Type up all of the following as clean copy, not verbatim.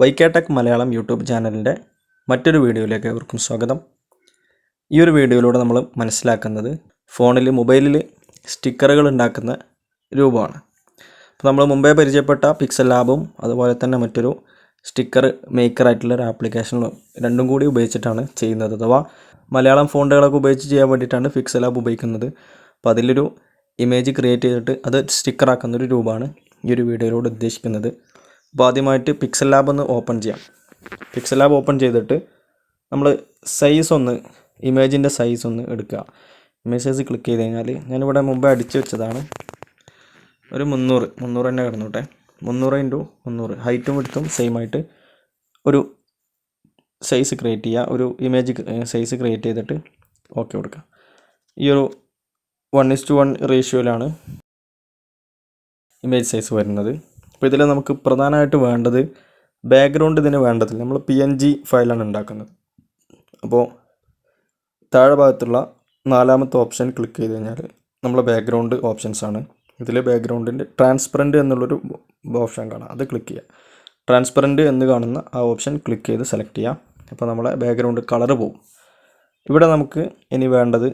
വൈക്കാടെക് Malayalam YouTube ചാനലിൻ്റെ മറ്റൊരു വീഡിയോയിലേക്ക് ഏവർക്കും സ്വാഗതം. ഈ ഒരു വീഡിയോയിലൂടെ നമ്മൾ മനസ്സിലാക്കുന്നത് മൊബൈലിൽ സ്റ്റിക്കറുകൾ ഉണ്ടാക്കുന്ന രൂപമാണ്. അപ്പോൾ നമ്മൾ മുമ്പേ പരിചയപ്പെട്ട പിക്സൽ അതുപോലെ തന്നെ മറ്റൊരു സ്റ്റിക്കർ മേക്കറായിട്ടുള്ള ഒരു ആപ്ലിക്കേഷനും രണ്ടും കൂടി ഉപയോഗിച്ചിട്ടാണ് ചെയ്യുന്നത്. അഥവാ മലയാളം ഫോണ്ടുകളൊക്കെ ഉപയോഗിച്ച് ചെയ്യാൻ വേണ്ടിയിട്ടാണ് പിക്സൽ ഉപയോഗിക്കുന്നത്. അപ്പോൾ അതിലൊരു ഇമേജ് ക്രിയേറ്റ് ചെയ്തിട്ട് അത് സ്റ്റിക്കറാക്കുന്നൊരു രൂപമാണ് ഈ ഒരു വീഡിയോയിലൂടെ ഉദ്ദേശിക്കുന്നത്. അപ്പോൾ ആദ്യമായിട്ട് പിക്സൽ ഒന്ന് ഓപ്പൺ ചെയ്യാം. പിക്സൽ ഓപ്പൺ ചെയ്തിട്ട് നമ്മൾ ഇമേജിൻ്റെ സൈസ് ഒന്ന് എടുക്കുക. ഇമേജ് സൈസ് ക്ലിക്ക് ചെയ്ത് കഴിഞ്ഞാൽ ഞാനിവിടെ മുമ്പേ അടിച്ചു വെച്ചതാണ്. ഒരു 300 തന്നെ കിടന്നോട്ടെ. 300 × 300 ഹൈറ്റും വിഡ്ത്തും സെയിം ആയിട്ട് ഒരു സൈസ് ക്രിയേറ്റ് ചെയ്യുക. ഒരു ഇമേജ് സൈസ് ക്രിയേറ്റ് ചെയ്തിട്ട് ഓക്കെ കൊടുക്കുക. ഈ ഒരു 1:1 റേഷ്യോയിലാണ് ഇമേജ് സൈസ് വരുന്നത്. അപ്പോൾ ഇതിൽ നമുക്ക് പ്രധാനമായിട്ട് വേണ്ടത് ബാക്ക്ഗ്രൗണ്ട് ഇതിന് വേണ്ടതില്ല. നമ്മൾ PNG ഫയലാണ് ഉണ്ടാക്കുന്നത്. അപ്പോൾ താഴെ ഭാഗത്തുള്ള 4ാമത്തെ ഓപ്ഷൻ ക്ലിക്ക് ചെയ്ത് കഴിഞ്ഞാൽ നമ്മളെ ബാക്ക്ഗ്രൗണ്ട് ഓപ്ഷൻസ് ആണ്. ഇതിൽ ബാക്ക്ഗ്രൗണ്ടിൻ്റെ ട്രാൻസ്പെറൻറ്റ് എന്നുള്ളൊരു ഓപ്ഷൻ കാണാം, അത് ക്ലിക്ക് ചെയ്യുക. ട്രാൻസ്പെറൻറ്റ് എന്ന് കാണുന്ന ആ ഓപ്ഷൻ ക്ലിക്ക് ചെയ്ത് സെലക്ട് ചെയ്യാം. അപ്പോൾ നമ്മളെ ബാക്ക്ഗ്രൗണ്ട് കളർ പോകും. ഇവിടെ നമുക്ക് ഇനി വേണ്ടത്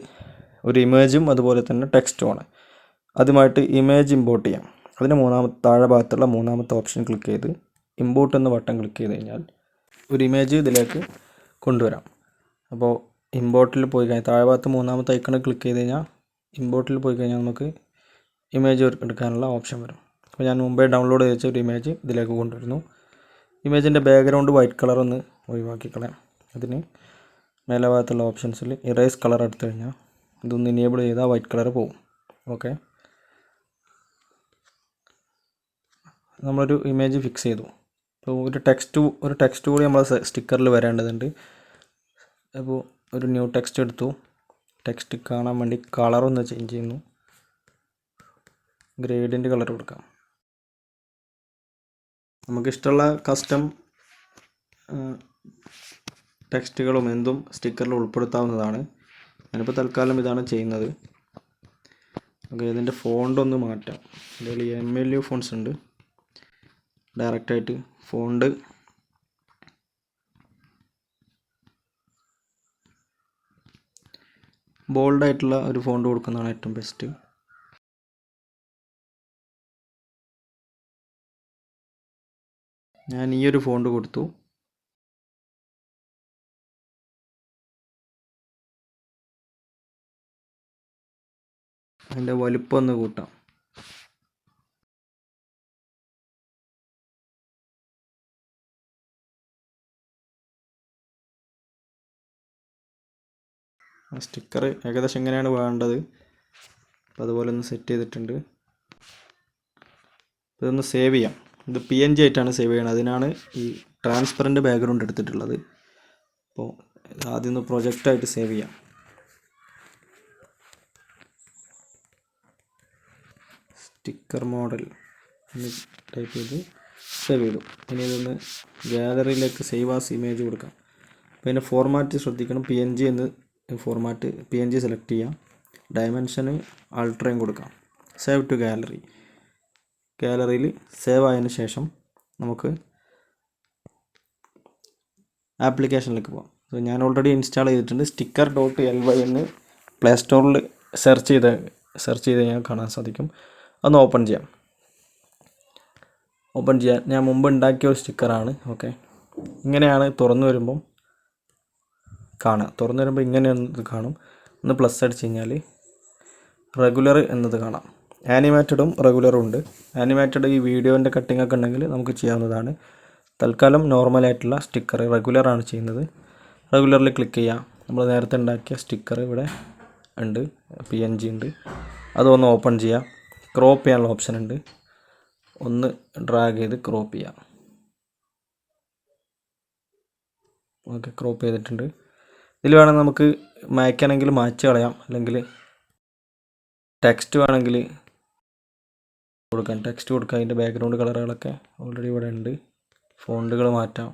ഒരു ഇമേജും അതുപോലെ തന്നെ ടെക്സ്റ്റുമാണ്. ആദ്യമായിട്ട് ഇമേജ് ഇമ്പോർട്ട് ചെയ്യാം. അതിന് താഴെ ഭാഗത്തുള്ള 3ാമത്തെ ഓപ്ഷൻ ക്ലിക്ക് ചെയ്ത് ഇമ്പോർട്ട് എന്ന ബട്ടൺ ക്ലിക്ക് ചെയ്ത് കഴിഞ്ഞാൽ ഒരു ഇമേജ് ഇതിലേക്ക് കൊണ്ടുവരാം. അപ്പോൾ ഇമ്പോർട്ടിൽ പോയി കഴിഞ്ഞാൽ താഴെ ഭാഗത്ത് 3ാമത്തെ ഐക്കണിൽ ക്ലിക്ക് ചെയ്ത് കഴിഞ്ഞാൽ ഇമ്പോർട്ടിൽ പോയി കഴിഞ്ഞാൽ നമുക്ക് ഇമേജ് എടുക്കാനുള്ള ഓപ്ഷൻ വരും. അപ്പോൾ ഞാൻ മുമ്പേ ഡൗൺലോഡ് ചെയ്ത ഒരു ഇമേജ് ഇതിലേക്ക് കൊണ്ടുവരുന്നു. ഇമേജിൻ്റെ ബാക്ക്ഗ്രൗണ്ട് വൈറ്റ് കളർ ഒന്ന് ഒഴിവാക്കി കളയാം. അതിന് മേലെ ഭാഗത്തുള്ള ഓപ്ഷൻസിൽ ഇറേസ് കളർ എടുത്തു കഴിഞ്ഞാൽ ഇതൊന്ന് ഇനേബിൾ ചെയ്താൽ വൈറ്റ് കളർ പോകും. ഓക്കെ, നമ്മളൊരു ഇമേജ് ഫിക്സ് ചെയ്തു. അപ്പോൾ ഒരു ടെക്സ്റ്റ് കൂടി നമ്മൾ സ്റ്റിക്കറിൽ വരേണ്ടതുണ്ട്. അപ്പോൾ ഒരു ന്യൂ ടെക്സ്റ്റ് എടുത്തു. ടെക്സ്റ്റ് കാണാൻ വേണ്ടി കളറൊന്ന് ചേഞ്ച് ചെയ്യുന്നു. ഗ്രേഡിയൻ്റ് കളർ കൊടുക്കാം. നമുക്കിഷ്ടമുള്ള കസ്റ്റം ടെക്സ്റ്റുകളും എന്തും സ്റ്റിക്കറിൽ ഉൾപ്പെടുത്താവുന്നതാണ്. ഞാനിപ്പോൾ തൽക്കാലം ഇതാണ് ചെയ്യുന്നത്. ഓക്കെ, ഇതിൻ്റെ ഫോണ്ട് ഒന്ന് മാറ്റാം. ഇതിൽ MLU ഫോൺസ് ഉണ്ട്. ഡയറക്റ്റായിട്ട് ഫോണ്ട് ബോൾഡായിട്ടുള്ള ഒരു ഫോണ്ട് കൊടുക്കുന്നതാണ് ഏറ്റവും ബെസ്റ്റ്. ഞാൻ ഈ ഒരു ഫോണ്ട് കൊടുത്തു. അതിൻ്റെ വലുപ്പം ഒന്ന് കൂട്ടാം. സ്റ്റിക്കർ ഏകദേശം എങ്ങനെയാണ് വേണ്ടത് അപ്പോൾ അതുപോലെ ഒന്ന് സെറ്റ് ചെയ്തിട്ടുണ്ട്. ഇതൊന്ന് സേവ് ചെയ്യാം. ഇത് PNG ആയിട്ടാണ് സേവ് ചെയ്യണത്. അതിനാണ് ഈ ട്രാൻസ്പെറൻറ്റ് ബാക്ക്ഗ്രൗണ്ട് എടുത്തിട്ടുള്ളത്. അപ്പോൾ ആദ്യം ഒന്ന് പ്രൊജക്റ്റായിട്ട് സേവ് ചെയ്യാം. സ്റ്റിക്കർ മോഡൽ എന്ന് ടൈപ്പ് ചെയ്ത് സേവ് ചെയ്തു. ഇനി ഇതൊന്ന് ഗാലറിയിലേക്ക് സേവ് ആസ് ഇമേജ് കൊടുക്കാം. അപ്പോൾ ഇതിൻ്റെ ഫോർമാറ്റ് ശ്രദ്ധിക്കണം. PNG എന്ന് ഫോർമാറ്റ് PNG സെലക്ട് ചെയ്യാം. ഡയമെൻഷന് അൾട്രയും കൊടുക്കാം. Save to gallery. ഗാലറിയിൽ സേവ് ആയതിനു ശേഷം നമുക്ക് ആപ്ലിക്കേഷനിലേക്ക് പോകാം. സോ ഞാൻ ഓൾറെഡി ഇൻസ്റ്റാൾ ചെയ്തിട്ടുണ്ട്. sticker.ly എന്ന് പ്ലേ സ്റ്റോറിൽ സെർച്ച് ചെയ്ത് കഴിഞ്ഞാൽ കാണാൻ സാധിക്കും. അതൊന്ന് ഓപ്പൺ ചെയ്യാം. ഞാൻ മുമ്പ് ഉണ്ടാക്കിയ ഒരു സ്റ്റിക്കറാണ്. ഓക്കെ, ഇങ്ങനെയാണ് തുറന്നു വരുമ്പം കാണാം. തുറന്നു വരുമ്പോൾ ഇങ്ങനെ എന്നത് കാണും. ഒന്ന് പ്ലസ് അടിച്ച് കഴിഞ്ഞാൽ റെഗുലർ എന്നത് കാണാം. ആനിമേറ്റഡും റെഗുലറും ഉണ്ട്. ആനിമേറ്റഡ് ഈ വീഡിയോൻ്റെ കട്ടിംഗ് ഒക്കെ ഉണ്ടെങ്കിൽ നമുക്ക് ചെയ്യാവുന്നതാണ്. തൽക്കാലം നോർമലായിട്ടുള്ള സ്റ്റിക്കർ റെഗുലറാണ് ചെയ്യുന്നത്. റെഗുലറിൽ ക്ലിക്ക് ചെയ്യാം. നമ്മൾ നേരത്തെ ഉണ്ടാക്കിയ സ്റ്റിക്കർ ഇവിടെ ഉണ്ട്, PNG ഉണ്ട്. അതൊന്ന് ഓപ്പൺ ചെയ്യാം. ക്രോപ്പ് ചെയ്യാനുള്ള ഓപ്ഷൻ ഉണ്ട്. ഒന്ന് ഡ്രാഗ് ചെയ്ത് ക്രോപ്പ് ചെയ്യാം. ഓക്കെ, ക്രോപ്പ് ചെയ്തിട്ടുണ്ട്. ഇതിൽ വേണമെങ്കിൽ നമുക്ക് മായ്ക്കണമെങ്കിൽ മായ്ച്ച് കളയാം, അല്ലെങ്കിൽ ടെക്സ്റ്റ് വേണമെങ്കിൽ കൊടുക്കാം. ടെക്സ്റ്റ് കൊടുക്കാം. അതിൻ്റെ ബാക്ക്ഗ്രൗണ്ട് കളറുകളൊക്കെ ഓൾറെഡി ഇവിടെ ഉണ്ട്. ഫോണ്ടുകൾ മാറ്റാം.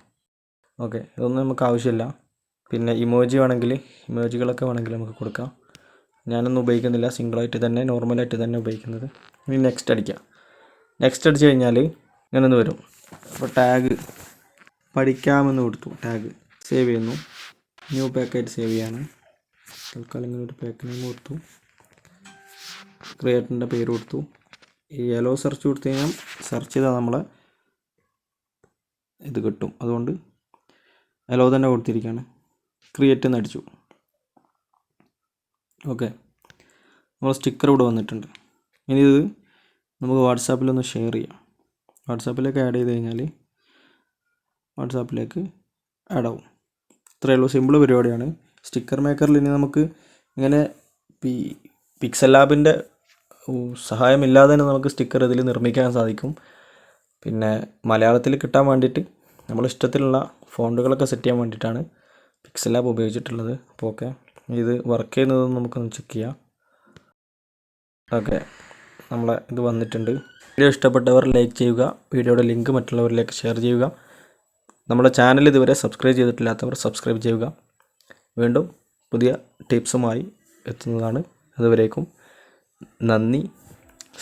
ഓക്കെ, ഇതൊന്നും നമുക്ക് ആവശ്യമില്ല. പിന്നെ ഇമോജികളൊക്കെ വേണമെങ്കിൽ നമുക്ക് കൊടുക്കാം. ഞാനൊന്നും ഉപയോഗിക്കുന്നില്ല. സിംഗിളായിട്ട് തന്നെ നോർമലായിട്ട് തന്നെ ഉപയോഗിക്കുന്നത്. ഇനി നെക്സ്റ്റ് അടിക്കാം. നെക്സ്റ്റ് അടിച്ച് കഴിഞ്ഞാൽ ഇങ്ങനെ ഒന്ന് വരും. അപ്പോൾ ടാഗ് പഠിക്കാമെന്ന് കൊടുത്തു, ടാഗ് സേവ് ചെയ്യുന്നു. ന്യൂ പാക്കായിട്ട് സേവ് ചെയ്യാണ്. തൽക്കാലം ഇങ്ങനെ ഒരു പാക്ക് നെയിം കൊടുത്തു, ക്രിയേറ്ററിൻ്റെ പേര് കൊടുത്തു. ഈ യെല്ലോ സെർച്ച് കൊടുത്തു കഴിഞ്ഞാൽ സെർച്ച് ചെയ്താൽ നമ്മളെ ഇത് കിട്ടും. അതുകൊണ്ട് യെല്ലോ തന്നെ കൊടുത്തിരിക്കുകയാണ്. ക്രിയേറ്റ് എന്ന് അടിച്ചു. ഓക്കെ, നമ്മൾ സ്റ്റിക്കർ ഇവിടെ വന്നിട്ടുണ്ട്. ഇനി ഇത് നമുക്ക് വാട്സാപ്പിലൊന്ന് ഷെയർ ചെയ്യാം. വാട്സാപ്പിലേക്ക് ആഡ് ചെയ്ത് കഴിഞ്ഞാൽ വാട്സാപ്പിലേക്ക് ആഡ് ആവും. ഇത്രയേ ഉള്ളൂ, സിമ്പിൾ പരിപാടിയാണ്. സ്റ്റിക്കർ മേക്കറിൽ ഇനി നമുക്ക് ഇങ്ങനെ പിക്സൽ ലാബിൻ്റെ സഹായമില്ലാതെ തന്നെ നമുക്ക് സ്റ്റിക്കർ ഇതിൽ നിർമ്മിക്കാൻ സാധിക്കും. പിന്നെ മലയാളത്തിൽ കിട്ടാൻ വേണ്ടിയിട്ട് നമ്മൾ ഇഷ്ടത്തിലുള്ള ഫോണ്ടുകളൊക്കെ സെറ്റ് ചെയ്യാൻ വേണ്ടിയിട്ടാണ് പിക്സൽ ലാബ് ഉപയോഗിച്ചിട്ടുള്ളത്. അപ്പോൾ ഓക്കെ, ഇത് വർക്ക് ചെയ്യുന്നതെന്ന് നമുക്കൊന്ന് ചെക്ക് ചെയ്യാം. ഓക്കെ, നമ്മളെ ഇത് വന്നിട്ടുണ്ട്. വീഡിയോ ഇഷ്ടപ്പെട്ടവർ ലൈക്ക് ചെയ്യുക, വീഡിയോയുടെ ലിങ്ക് മറ്റുള്ളവരിലേക്ക് ഷെയർ ചെയ്യുക. നമ്മുടെ ചാനൽ ഇതുവരെ സബ്സ്ക്രൈബ് ചെയ്തിട്ടില്ലാത്തവർ സബ്സ്ക്രൈബ് ചെയ്യുക. വീണ്ടും പുതിയ ടിപ്സുമായി എത്തുന്നതാണ്. അതുവരേക്കും നന്ദി.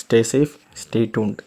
Stay safe, stay tuned.